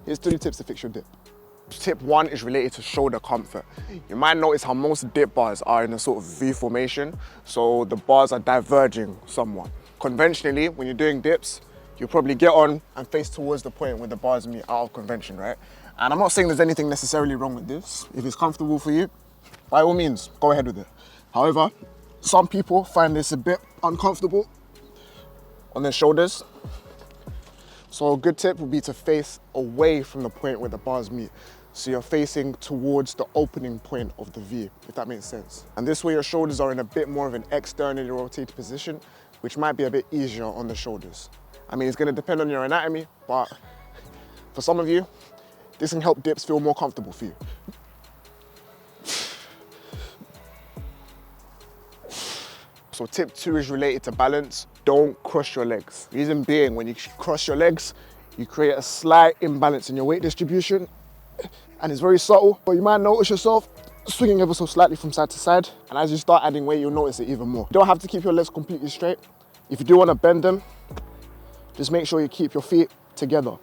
Here's 3 tips to fix your dip. Tip 1 is related to shoulder comfort. You might notice how most dip bars are in a sort of V formation, so the bars are diverging somewhat. Conventionally, when you're doing dips, you'll probably get on and face towards the point where the bars meet out of convention, right? And I'm not saying there's anything necessarily wrong with this. If it's comfortable for you, by all means, go ahead with it. However, some people find this a bit uncomfortable on their shoulders. So a good tip would be to face away from the point where the bars meet. So you're facing towards the opening point of the V, if that makes sense. And this way your shoulders are in a bit more of an externally rotated position, which might be a bit easier on the shoulders. I mean, it's gonna depend on your anatomy, but for some of you, this can help dips feel more comfortable for you. So tip 2 is related to balance. Don't cross your legs. Reason being, when you cross your legs, you create a slight imbalance in your weight distribution, and it's very subtle, but you might notice yourself swinging ever so slightly from side to side, and as you start adding weight, you'll notice it even more. You don't have to keep your legs completely straight. If you do want to bend them, just make sure you keep your feet together.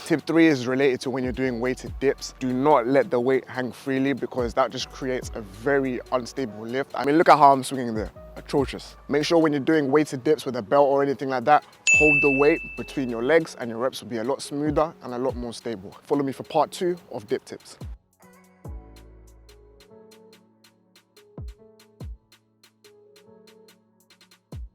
Tip 3 is related to when you're doing weighted dips. Do not let the weight hang freely, because that just creates a very unstable lift. I mean, look at how I'm swinging there, atrocious. Make sure when you're doing weighted dips with a belt or anything like that, hold the weight between your legs and your reps will be a lot smoother and a lot more stable. Follow me for part 2 of dip tips.